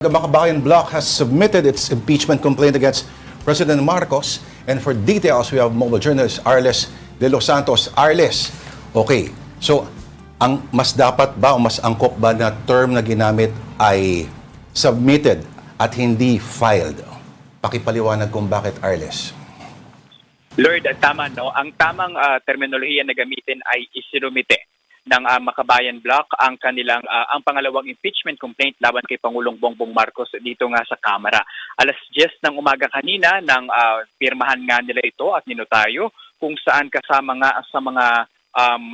The Makabayan Bloc has submitted its impeachment complaint against President Marcos. And for details, we have mobile journalist Arles de los Santos. Arles, okay. So, ang mas dapat ba o mas angkop ba na term na ginamit ay submitted at hindi filed? Pakipaliwanag kung bakit, Arles. Lord, tama, no? Ang tamang terminolohiya na gamitin ay isinumite ng Makabayan Bloc ang kanilang ang pangalawang impeachment complaint laban kay Pangulong Bongbong Marcos dito nga sa Kamara. Alas 10 ng umaga kanina nang pirmahan nga nila ito at ninotaryo kung saan kasama nga sa mga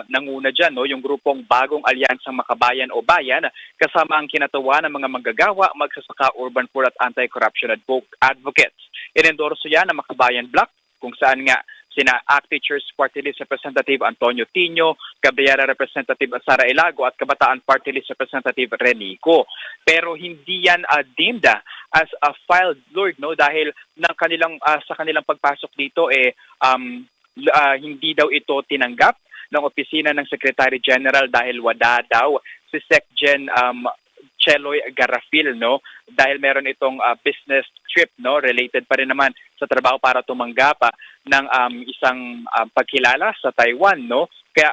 nanguna dyan, no, yung grupong Bagong Alyansang Makabayan o Bayan, kasama ang kinatawa ng mga manggagawa, magsasaka, urban poor at anti-corruption advocates. Inendorso yan ng Makabayan Bloc kung saan nga sina Acting Church Party List Representative Antonio Tino, Cabrera Representative Sara Ilago at Kabataan Party List Representative Renico. Pero hindi yan deemed as a filed, Lord, no, dahil ng kanilang sa kanilang pagpasok dito hindi daw ito tinanggap ng opisina ng Secretary General dahil wala daw si SecGen Cheloy Garafil, no, dahil meron itong business trip, no, related pa rin naman sa trabaho para tumanggap ng isang pagkilala sa Taiwan, no. Kaya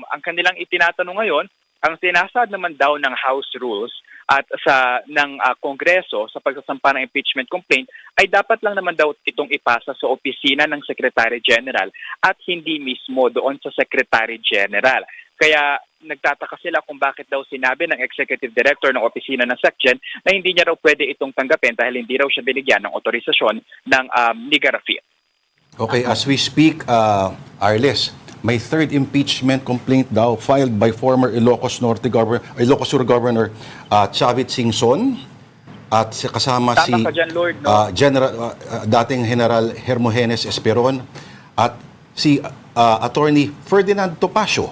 ang kanilang itinatanong ngayon, ang sinasad naman daw ng House Rules at ng Kongreso sa pagsasampa ng impeachment complaint ay dapat lang naman daw itong ipasa sa opisina ng Secretary General at hindi mismo doon sa Secretary General. Kaya nagtataka sila kung bakit daw sinabi ng Executive Director ng opisina ng SecGen na hindi niya raw pwede itong tanggapin dahil hindi raw siya binigyan ng otorisasyon ng ni Garafil. Okay, as we speak, Arles, may third impeachment complaint daw filed by former Ilocos Sur Governor Chavit Singson at kasama Tama ka dyan, Lord, no? dating General Hermogenes Esperon at si Attorney Ferdinand Topacio.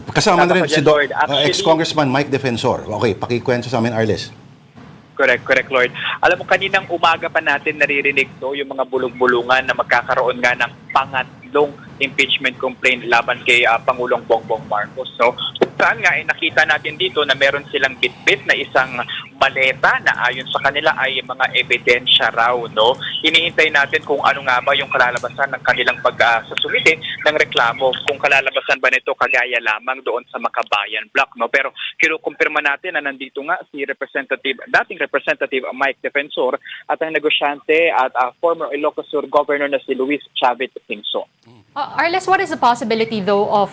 Kasama na rin si ex-Congressman Mike Defensor. Okay, pakikwento sa amin, Arles. Correct, Lord. Alam mo, kaninang umaga pa natin naririnig to, yung mga bulong-bulungan na magkakaroon nga ng pangatlong impeachment complaint laban kay Pangulong Bongbong Marcos. So, saan nga nakita natin dito na meron silang bitbit na isang maleta na ayon sa kanila ay mga ebidensya raw, no? Iniintay natin kung ano nga ba yung kalalabasan ng kanilang pagsasumite ng reklamo, kung kalalabasan ba nito kagaya lamang doon sa Makabayan Bloc, no? Pero kinukumpirma natin na nandito nga si dating Representative Mike Defensor at ang negosyante at former Ilocos Sur Governor na si Luis Chavit Singson. Arles, what is the possibility though of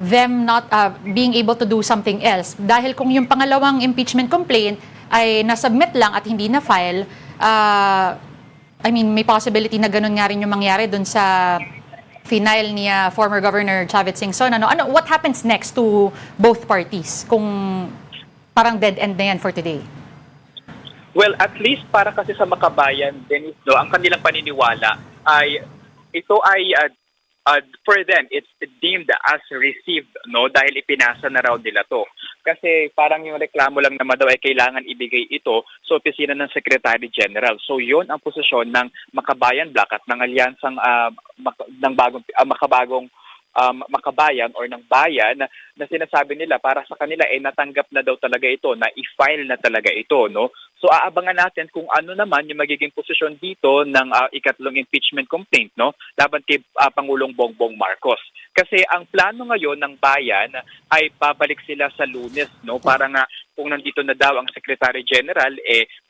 them not being able to do something else? Dahil kung yung pangalawang impeachment complaint ay nasubmit lang at hindi na-file, may possibility na ganun nga rin yung mangyari dun sa final ni former Governor Chavit Singson. What happens next to both parties kung parang dead end na yan for today? Well, at least para kasi sa Makabayan, Dennis, no, ang kanilang paniniwala ay ito ay for them, it's deemed as received, no, dahil ipinasa na raw nila to. Kasi parang yung reklamo lang naman daw ay kailangan ibigay ito sa opisina ng Secretary General. So yun ang posisyon ng Makabayan Bloc at ng alyansang Makabayan or ng bayan na sinasabi nila para sa kanila natanggap na daw talaga ito, na i-file na talaga ito, no? So aabangan natin kung ano naman yung magiging posisyon dito ng ikatlong impeachment complaint, no, laban kay Pangulong Bongbong Marcos. Kasi ang plano ngayon ng bayan ay babalik sila sa Lunes, no, para nga kung nandito na daw ang Secretary General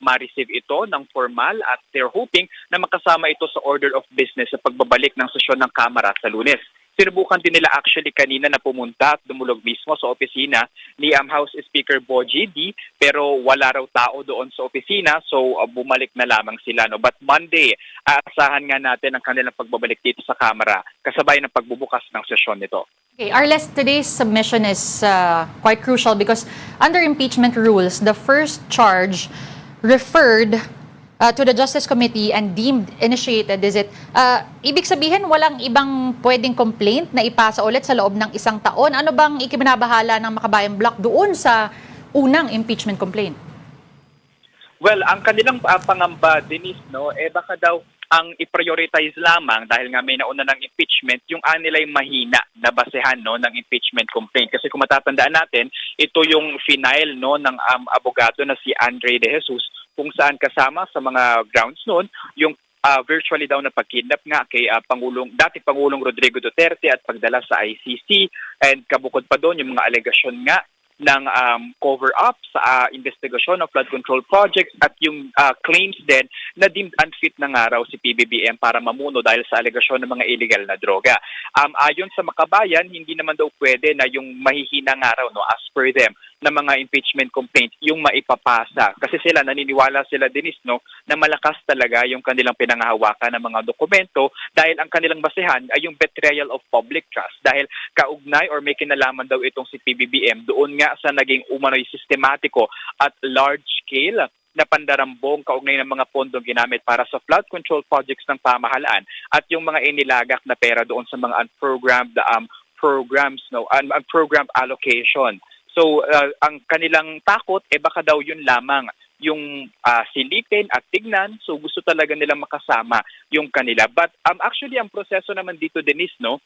ma-receive ito ng formal at they're hoping na makasama ito sa order of business sa pagbabalik ng sesyon ng Kamara sa Lunes. Sinubukan din nila actually kanina na pumunta at dumulog mismo sa opisina ni House Speaker Bogie D, pero wala raw tao doon sa opisina, so bumalik na lamang sila, no. But Monday, aasahan nga natin ang kanilang pagbabalik dito sa Kamara kasabay ng pagbubukas ng sesyon nito. Okay, Arles, today's submission is quite crucial because under impeachment rules, the first charge referred to the Justice Committee and deemed initiated, is it? Ibig sabihin, walang ibang pwedeng complaint na ipasa ulit sa loob ng isang taon. Ano bang ikibinabahala ng Makabayan Bloc doon sa unang impeachment complaint? Well, ang kanilang pangamba, Denise, no, baka daw ang i-prioritize lamang dahil nga may nauna ng impeachment, yung nila'y mahina na basehan no ng impeachment complaint. Kasi kung matatandaan natin, ito yung final no ng abogado na si Andre De Jesus, kung saan kasama sa mga grounds noon yung virtually daw na pagkidnap nga kay dati Pangulong Rodrigo Duterte at pagdala sa ICC, and kabukod pa doon yung mga alegasyon nga ng cover-up sa investigasyon ng flood control projects at yung claims din na deemed unfit na nga raw si PBBM para mamuno dahil sa alegasyon ng mga illegal na droga. Ayon sa Makabayan, hindi naman daw pwede na yung mahihina nga raw, no, as per them, na mga impeachment complaint yung maipapasa. Kasi naniniwala sila Denise, no, na malakas talaga yung kanilang pinangahawakan ng mga dokumento dahil ang kanilang basehan ay yung betrayal of public trust. Dahil kaugnay or may kinalaman daw itong si PBBM doon nga sa naging umano'y sistematiko at large scale na pandarambong kaugnay ng mga pondong ginamit para sa flood control projects ng pamahalaan at yung mga inilagak na pera doon sa mga unprogrammed programs, no, unprogrammed allocation. So, ang kanilang takot, baka daw yun lamang yung silipin at tignan. So, gusto talaga nilang makasama yung kanila. But actually, ang proseso naman dito, Denise, no,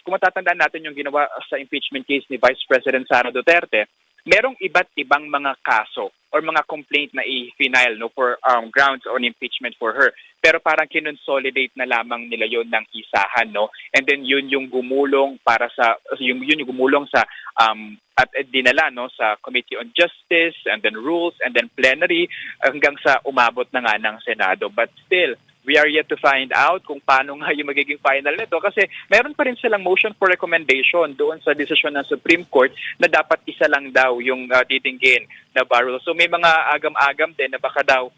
kung matatandaan natin yung ginawa sa impeachment case ni Vice President Sara Duterte, merong iba't ibang mga kaso or mga complaint na i-file no, for grounds on impeachment for her. Pero parang kinonsolidate na lamang nila yon ng isahan, no? And then yun yung gumulong para sa yun yung gumulong sa at dinala no sa Committee on Justice and then Rules and then plenary hanggang sa umabot na nga ng Senado. But still, we are yet to find out kung paano nga yung magiging final nito kasi meron pa rin silang motion for recommendation doon sa desisyon ng Supreme Court na dapat isa lang daw yung didinggin na barrel. So may mga agam-agam din na baka daw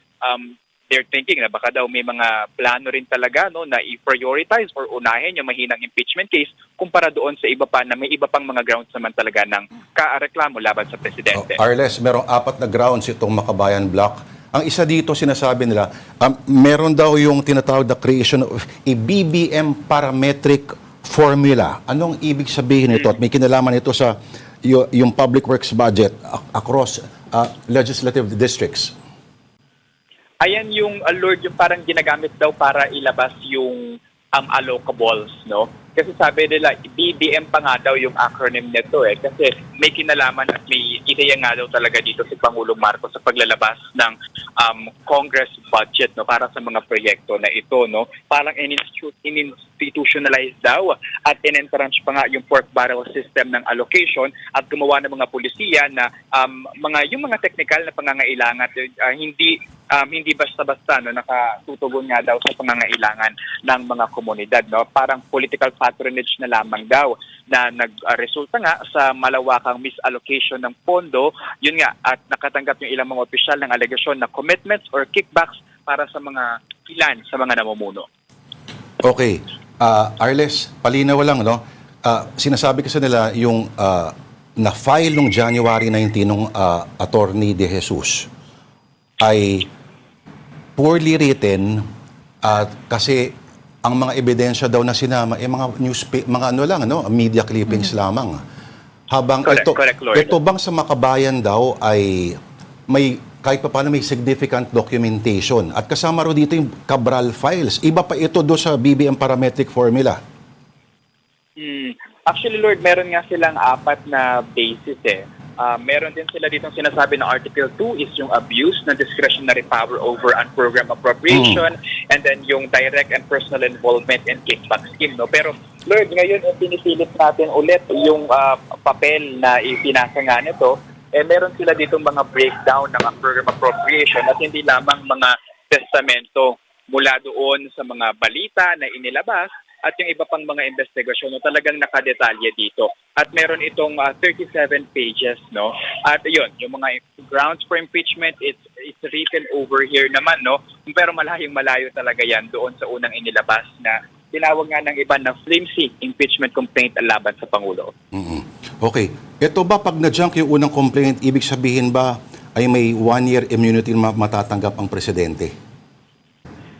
they're thinking na baka daw may mga plano rin talaga no na i-prioritize or unahin yung mahinang impeachment case kumpara doon sa iba pa na may iba pang mga grounds naman talaga ng kareklamo laban sa presidente. Arles, merong 4 na grounds itong Makabayan Block. Ang isa dito, sinasabi nila, meron daw yung tinatawag na creation of a BBM parametric formula. Anong ibig sabihin nito? At may kinalaman ito sa yung public works budget across legislative districts. Ayan yung Lord, yung parang ginagamit daw para ilabas yung allocables, no? Kasi sabi nila, BBM pa nga daw yung acronym nito kasi may kinalaman at may ideya nga daw talaga dito si Pangulong Marcos sa paglalabas ng Congress budget no para sa mga proyekto na ito, no? Parang in-institutionalize daw at in-entrench pa nga yung pork barrel system ng allocation at gumawa ng mga pulisiya na yung mga technical na pangangailangan hindi basta-basta no nakatutugon nga daw sa pangangailangan ng mga komunidad, no? Parang political patronage na lamang daw na nagresulta nga sa malawakang misallocation ng pondo. Yun nga, at nakatanggap yung ilang mga opisyal ng alegasyon na commitments or kickbacks para sa mga ilan sa mga namumuno. Okay. Arles, palinaw lang, no? Sinasabi kasi nila yung na-file nung January 19 nung Attorney De Jesus ay poorly written kasi ang mga ebidensya daw na sinama mga media clippings lamang. Habang correct, Lord. ito bang sa Makabayan daw ay may kahit pa paano may significant documentation at kasama ro dito yung Cabral files. Iba pa ito do sa BBM parametric formula. Actually, Lord, meron nga silang 4 na basis meron din sila ditong sinasabi na Article 2 is yung abuse ng discretionary power over unprogrammed appropriation and then yung direct and personal involvement in kickback scheme, no? Pero Lord, ngayon pinipilit natin ulit yung papel na ipinasa nga nito, meron sila ditong mga breakdown ng unprogrammed appropriation at hindi lamang mga testamento mula doon sa mga balita na inilabas at yung iba pang mga investigasyon no, talagang nakadetalye dito. At meron itong 37 pages, no? At yun, yung mga grounds for impeachment, it's written over here naman, no? Pero malayo talaga yan doon sa unang inilabas na tinawag nga ng iba na flimsy impeachment complaint laban sa Pangulo. Okay. Ito ba pag na-junk yung unang complaint, ibig sabihin ba ay may 1-year immunity na matatanggap ang presidente?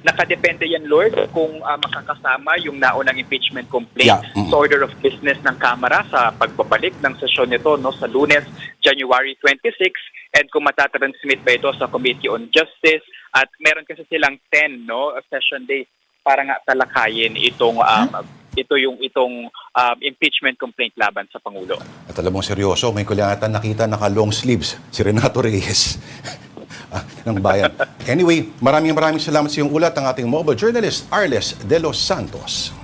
Nakadepende yan, Lord, kung makakasama yung naunang impeachment complaint sa order of business ng Kamara sa pagbabalik ng sesyon nito no, sa Lunes, January 26. and kung matatransmit ba ito sa Committee on Justice, at meron kasi silang 10 session days para nga talakayin itong impeachment complaint laban sa Pangulo. At alam mong seryoso, may kulyatan nakita naka-long sleeves, si Renato Reyes ng Bayan. Anyway, maraming salamat sa iyong ulat ng ating mobile journalist, Arles de los Santos.